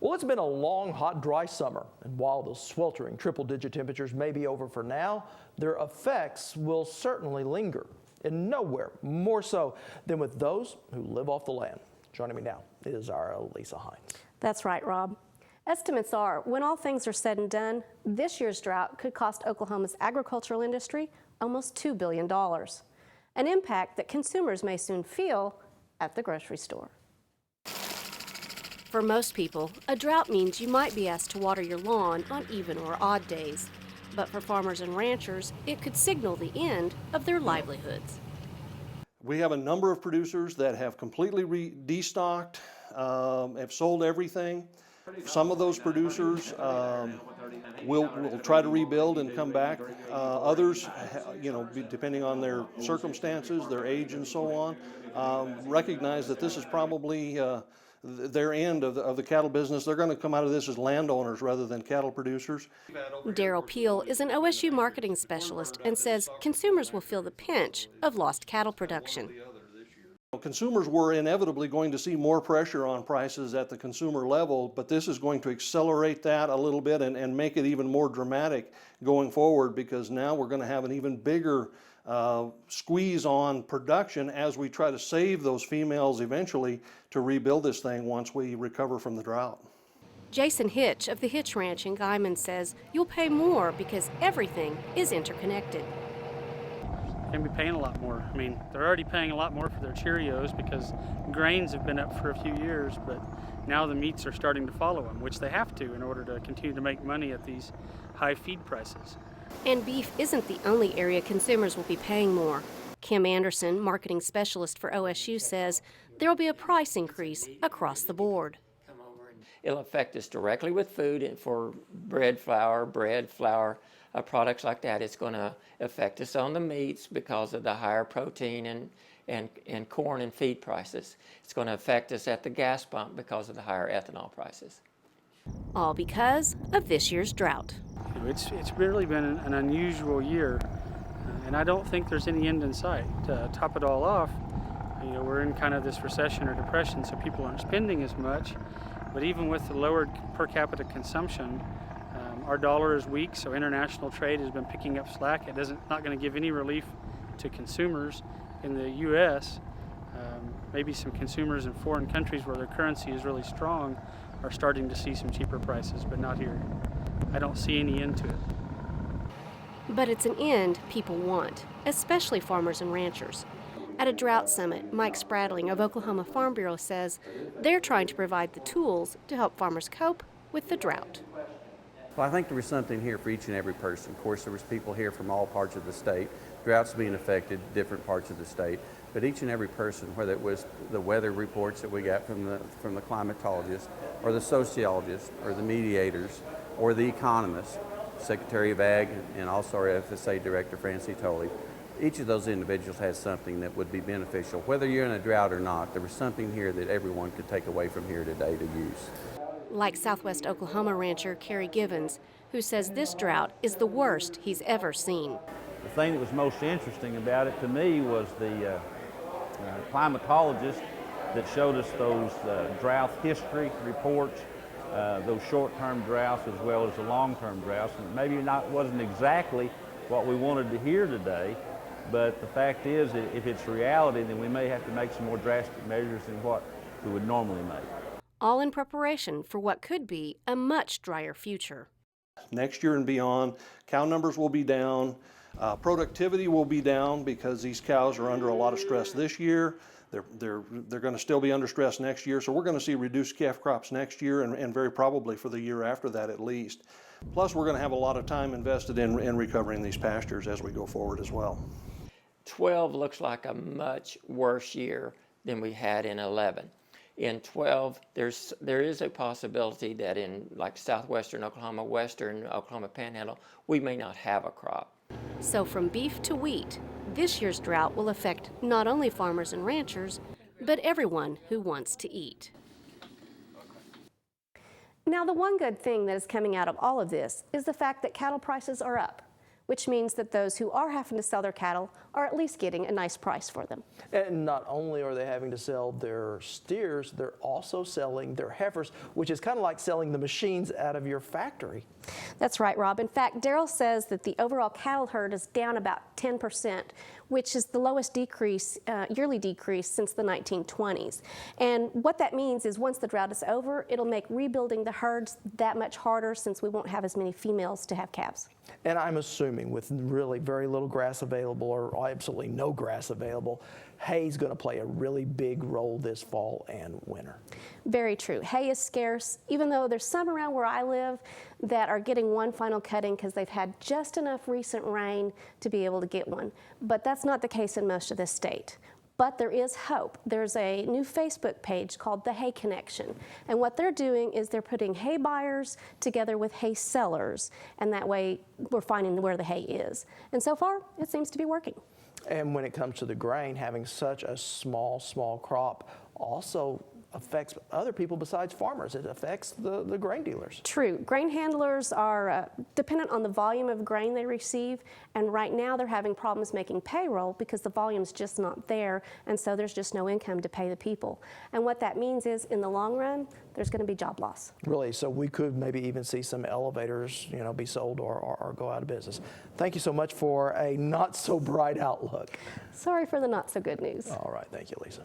Well, it's been a long, hot, dry summer, and while the sweltering triple-digit temperatures may be over for now, their effects will certainly linger, and nowhere more so than with those who live off the land. Joining me now is our Lisa Hines. That's right, Rob. Estimates are, when all things are said and done, this year's drought could cost Oklahoma's agricultural industry almost $2 billion, an impact that consumers may soon feel at the grocery store. For most people, a drought means you might be asked to water your lawn on even or odd days. But for farmers and ranchers, it could signal the end of their livelihoods. We have a number of producers that have completely destocked, have sold everything. Some of those producers will try to rebuild and come back. Others, depending on their circumstances, their age and so on, recognize that this is probably their end of the cattle business. They're going to come out of this as landowners rather than cattle producers. Daryl Peel is an OSU marketing specialist and says consumers will feel the pinch of lost cattle production. Consumers were inevitably going to see more pressure on prices at the consumer level, but this is going to accelerate that a little bit and make it even more dramatic going forward, because now we're going to have an even bigger squeeze on production as we try to save those females eventually to rebuild this thing once we recover from the drought. Jason Hitch of the Hitch Ranch in Guyman says you'll pay more because everything is interconnected. Going to be paying a lot more. I mean, they're already paying a lot more for their Cheerios because grains have been up for a few years, but now the meats are starting to follow them, which they have to in order to continue to make money at these high feed prices. And beef isn't the only area consumers will be paying more. Kim Anderson, marketing specialist for OSU, says there will be a price increase across the board. It'll affect us directly with food, and for bread flour, products like that. It's going to affect us on the meats because of the higher protein and corn and feed prices. It's going to affect us at the gas pump because of the higher ethanol prices. All because of this year's drought. It's really been an unusual year, and I don't think there's any end in sight. To top it all off, we're in kind of this recession or depression, so people aren't spending as much. But even with the lowered per capita consumption, our dollar is weak, so international trade has been picking up slack. It not going to give any relief to consumers in the U.S. Maybe some consumers in foreign countries where their currency is really strong are starting to see some cheaper prices, but not here. I don't see any end to it. But it's an end people want, especially farmers and ranchers. At a drought summit, Mike Spradling of Oklahoma Farm Bureau says they're trying to provide the tools to help farmers cope with the drought. Well, I think there was something here for each and every person. Of course, there was people here from all parts of the state. Droughts being affected, different parts of the state. But each and every person, whether it was the weather reports that we got from the climatologists, or the sociologists, or the mediators, or the economists, Secretary of Ag, and also our FSA Director, Francie Tolley, each of those individuals has something that would be beneficial. Whether you're in a drought or not, there was something here that everyone could take away from here today to use. Like Southwest Oklahoma rancher Kerry Givens, who says this drought is the worst he's ever seen. The thing that was most interesting about it to me was the climatologist that showed us those drought history reports, those short-term droughts as well as the long-term droughts. And maybe wasn't exactly what we wanted to hear today, but the fact is that if it's reality, then we may have to make some more drastic measures than what we would normally make. All in preparation for what could be a much drier future. Next year and beyond, cow numbers will be down, productivity will be down because these cows are under a lot of stress this year. They're going to still be under stress next year, so we're going to see reduced calf crops next year and very probably for the year after that at least. Plus, we're going to have a lot of time invested in recovering these pastures as we go forward as well. 12 looks like a much worse year than we had in 11. In 12, there is a possibility that in like southwestern Oklahoma, western Oklahoma Panhandle, we may not have a crop. So from beef to wheat, this year's drought will affect not only farmers and ranchers, but everyone who wants to eat. Now, the one good thing that is coming out of all of this is the fact that cattle prices are up. which means that those who are having to sell their cattle are at least getting a nice price for them. And not only are they having to sell their steers, they're also selling their heifers, which is kind of like selling the machines out of your factory. That's right, Rob. In fact, Daryl says that the overall cattle herd is down about 10%, which is the lowest decrease, yearly decrease since the 1920s. And what that means is once the drought is over, it'll make rebuilding the herds that much harder since we won't have as many females to have calves. And I'm assuming with really very little grass available or absolutely no grass available, hay's going to play a really big role this fall and winter. Very true. Hay is scarce, even though there's some around where I live that are getting one final cutting because they've had just enough recent rain to be able to get one. But that's not the case in most of the state. But there is hope. There's a new Facebook page called The Hay Connection. And what they're doing is they're putting hay buyers together with hay sellers. And that way we're finding where the hay is. And so far, it seems to be working. And when it comes to the grain, having such a small crop also affects other people besides farmers. It affects the grain dealers. True. Grain handlers are dependent on the volume of grain they receive, and right now they're having problems making payroll because the volume's just not there, and so there's just no income to pay the people. And what that means is, in the long run, there's going to be job loss. Really, so we could maybe even see some elevators, be sold or go out of business. Thank you so much for a not so bright outlook. Sorry for the not so good news. All right, thank you, Lisa.